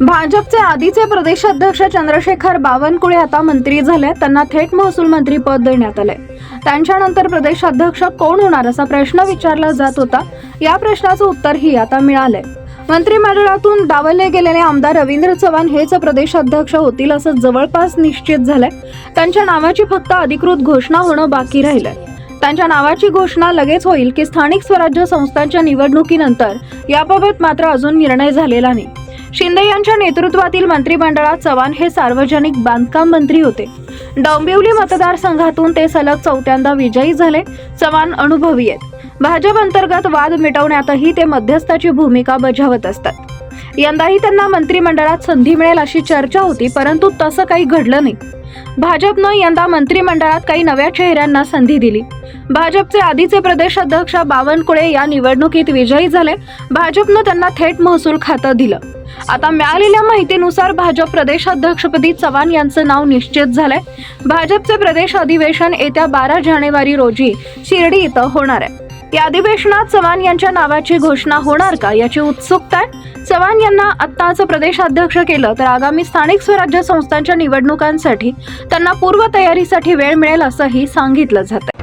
भाजपचे आधीचे प्रदेशाध्यक्ष चंद्रशेखर बावनकुळे आता मंत्री झाले. त्यांना थेट महसूल मंत्री पद देण्यात आले. त्यांच्यानंतर प्रदेशाध्यक्ष कोण होणार असा प्रश्न विचारला जात होता. या प्रश्नाचं उत्तरही आता मिळालंय. मंत्रिमंडळातून डावलले गेलेले आमदार रवींद्र चव्हाण हेच प्रदेशाध्यक्ष होतील असं जवळपास निश्चित झालंय. त्यांच्या नावाची फक्त अधिकृत घोषणा होणं बाकी राहिलंय. त्यांच्या नावाची घोषणा लगेच होईल की स्थानिक स्वराज्य संस्थांच्या निवडणुकीनंतर, याबाबत मात्र अजून निर्णय झालेला नाही. शिंदे यांच्या नेतृत्वातील मंत्रिमंडळात चव्हाण हे सार्वजनिक बांधकाम मंत्री होते. डोंबिवली मतदारसंघातून ते सलग 4थ्यांदा विजयी झाले. चव्हाण अनुभवी आहेत. भाजप अंतर्गत वाद मिटवण्यातही ते मध्यस्थाची भूमिका बजावत असतात. यंदाही त्यांना मंत्रिमंडळात संधी मिळेल अशी चर्चा होती, परंतु तसं काही घडलं नाही. भाजपनं यंदा मंत्रिमंडळात काही नव्या चेहऱ्यांना संधी दिली. भाजपचे आधीचे प्रदेशाध्यक्ष बावनकुळे या निवडणुकीत विजयी झाले. भाजपनं त्यांना थेट महसूल खातं दिलं. आता मिळालेल्या माहितीनुसार भाजप प्रदेशाध्यक्षपदी चव्हाण यांचं नाव निश्चित झालंय. भाजपचे प्रदेश अधिवेशन येत्या 12 जानेवारी रोजी शिर्डी इथं होणार आहे. या अधिवेशनात चव्हाण यांच्या नावाची घोषणा होणार का याची उत्सुकता आहे. चव्हाण यांना आत्ताच प्रदेशाध्यक्ष केलं तर आगामी स्थानिक स्वराज्य संस्थांच्या निवडणुकांसाठी त्यांना पूर्वतयारीसाठी वेळ मिळेल असंही सांगितलं जातंय.